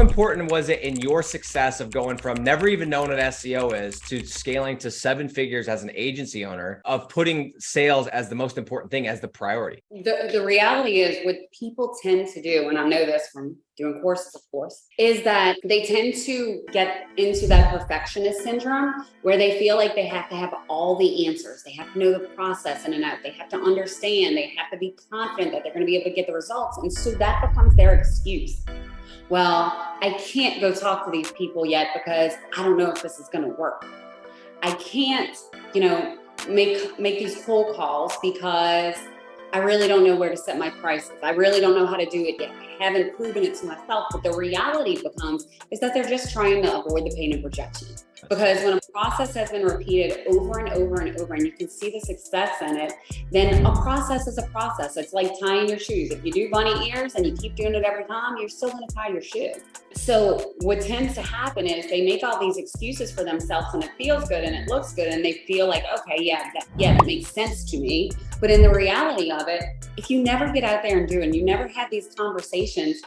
important was it in your success of going from never even knowing what SEO is to scaling to 7 figures as an agency owner, of putting sales as the most important thing, as the priority? The reality is what people tend to do, and I know this from doing courses, of course, is that they tend to get into that perfectionist syndrome where they feel like they have to have all the answers. They have to know the process in and out. They have to understand. They have to be confident that they're going to be able to get the results. And so that becomes their excuse. Well, I can't go talk to these people yet because I don't know if this is going to work. I can't, make these cold calls because I really don't know where to set my prices. I really don't know how to do it yet. I haven't proven it to myself. But the reality becomes is that they're just trying to avoid the pain of rejection. Because when a process has been repeated over and over and over, and you can see the success in it, then a process is a process. It's like tying your shoes. If you do bunny ears and you keep doing it every time, you're still going to tie your shoe. So what tends to happen is they make all these excuses for themselves, and it feels good and it looks good, and they feel like, okay, that makes sense to me. But in the reality of it, if you never get out there and do it, and you never have these conversations,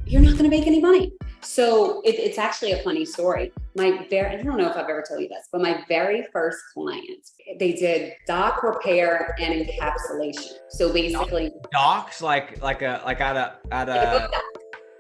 you're not going to make any money. So it's actually a funny story. I don't know if I've ever told you this, but my very first client, they did dock repair and encapsulation. So basically docks, like at a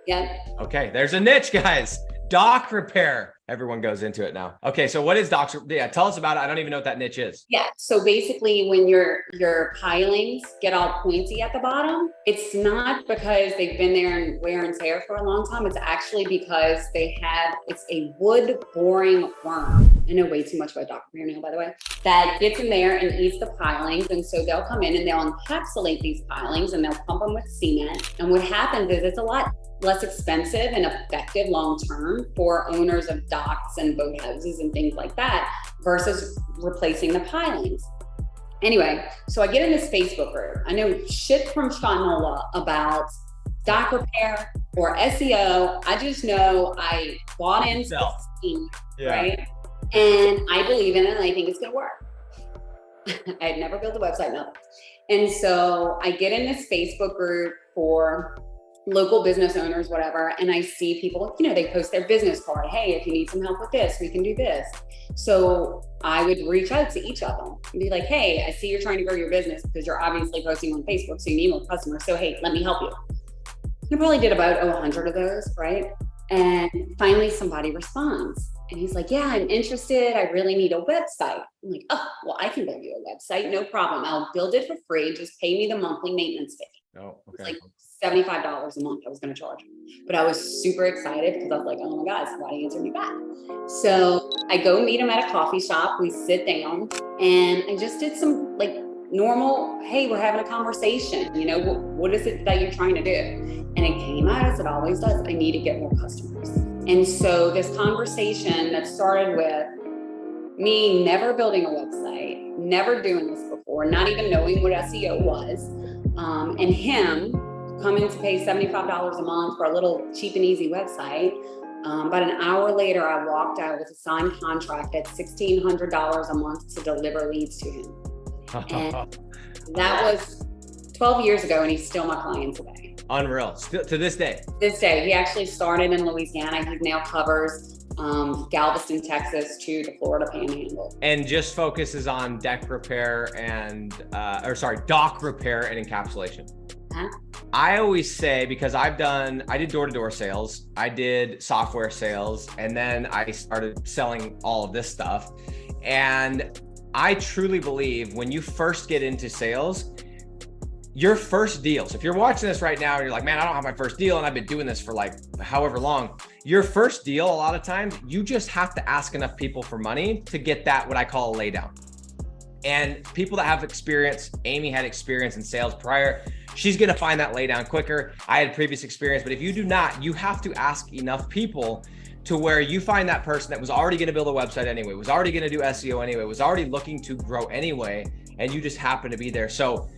yeah. Okay, there's a niche, guys. Dock repair. Everyone goes into it now. Okay, so what is dock? Yeah, tell us about it. I don't even know what that niche is. Yeah, so basically when your pilings get all pointy at the bottom, it's not because they've been there and wear and tear for a long time. It's actually because it's a wood boring worm. I know way too much about dock repair now, by the way, that gets in there and eats the pilings. And so they'll come in and they'll encapsulate these pilings and they'll pump them with cement. And what happens is it's a lot less expensive and effective long-term for owners of docks and boathouses and things like that versus replacing the pilings. Anyway, so I get in this Facebook group. I know shit from Shanola about dock repair or SEO. I just know I bought into the scheme, right? And I believe in it and I think it's gonna work. I had never built a website, nothing. And so I get in this Facebook group for local business owners, whatever. And I see people, they post their business card. Hey, if you need some help with this, we can do this. So I would reach out to each of them and be like, hey, I see you're trying to grow your business because you're obviously posting on Facebook. So you need more customers. So, hey, let me help you. I probably did about 100 of those, right? And finally somebody responds and he's like, yeah, I'm interested. I really need a website. I'm like, oh, well, I can build you a website. No problem. I'll build it for free. Just pay me the monthly maintenance fee. Oh, okay. It's like $75 a month I was going to charge. But I was super excited because I was like, oh my God, somebody answered me back. So I go meet him at a coffee shop. We sit down and I just did some normal, hey, we're having a conversation. What is it that you're trying to do? And it came out as it always does. I need to get more customers. And so this conversation that started with me never building a website, never doing this before, not even knowing what SEO was, and him coming to pay $75 a month for a little cheap and easy website. About an hour later, I walked out with a signed contract at $1,600 a month to deliver leads to him. And that was 12 years ago, and he's still my client today. Unreal. Still to this day. This day. He actually started in Louisiana. He now covers Galveston, Texas to the Florida Panhandle. And just focuses on dock repair and encapsulation. Huh? I always say, because I did door-to-door sales, I did software sales, and then I started selling all of this stuff. And I truly believe when you first get into sales, your first deals, if you're watching this right now and you're like, man, I don't have my first deal and I've been doing this for however long, your first deal, a lot of times, you just have to ask enough people for money to get that, what I call a laydown. And people that have experience, Amy had experience in sales prior, she's gonna find that laydown quicker. I had previous experience, but if you do not, you have to ask enough people to where you find that person that was already gonna build a website anyway, was already gonna do SEO anyway, was already looking to grow anyway, and you just happen to be there. So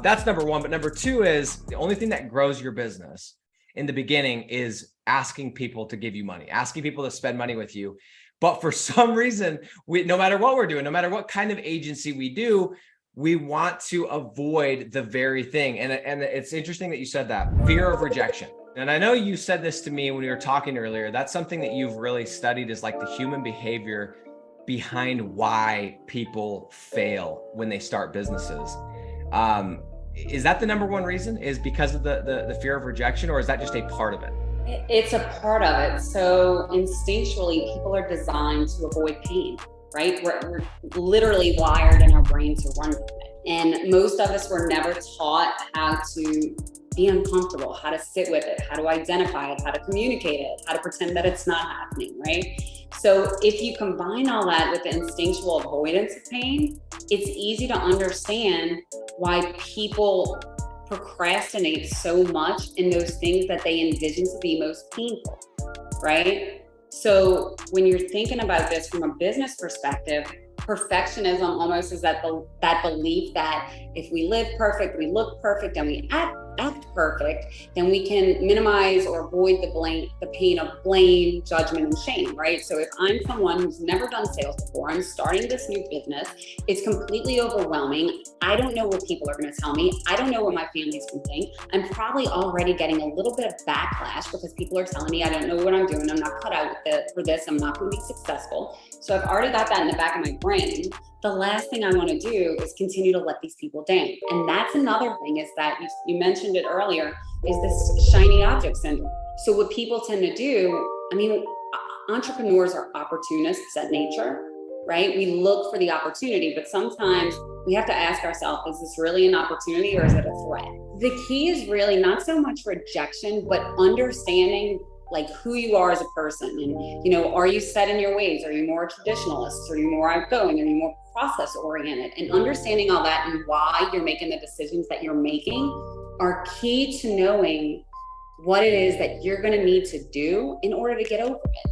that's number one. But number two is the only thing that grows your business in the beginning is asking people to give you money, asking people to spend money with you. But for some reason, no matter what we're doing, no matter what kind of agency we do, we want to avoid the very thing. And it's interesting that you said that, fear of rejection. And I know you said this to me when we were talking earlier. That's something that you've really studied, is like the human behavior behind why people fail when they start businesses. Is that the number one reason, is because of the fear of rejection, or is that just a part of it? It's a part of it. So instinctually, people are designed to avoid pain, right? We're literally wired in our brain to run from it. And most of us were never taught how to be uncomfortable, how to sit with it, how to identify it, how to communicate it, how to pretend that it's not happening, right? So if you combine all that with the instinctual avoidance of pain, it's easy to understand why people procrastinate so much in those things that they envision to be most painful, right? So when you're thinking about this from a business perspective, perfectionism almost is that belief that if we live perfect, we look perfect, and we act perfect, then we can minimize or avoid the pain of blame, judgment, and shame, right? So if I'm someone who's never done sales before, I'm starting this new business, it's completely overwhelming. I don't know what people are going to tell me. I don't know what my family's going to think. I'm probably already getting a little bit of backlash because people are telling me I don't know what I'm doing. I'm not cut out for this. I'm not going to be successful. So I've already got that in the back of my brain. The last thing I want to do is continue to let these people down. And that's another thing, is that you mentioned it earlier, is this shiny object syndrome. So what people tend to do, I mean, entrepreneurs are opportunists at nature, right? We look for the opportunity, but sometimes we have to ask ourselves, is this really an opportunity or is it a threat? The key is really not so much rejection, but understanding like who you are as a person. And, are you set in your ways? Are you more traditionalist? Are you more outgoing? Are you more process oriented? And understanding all that and why you're making the decisions that you're making are key to knowing what it is that you're going to need to do in order to get over it.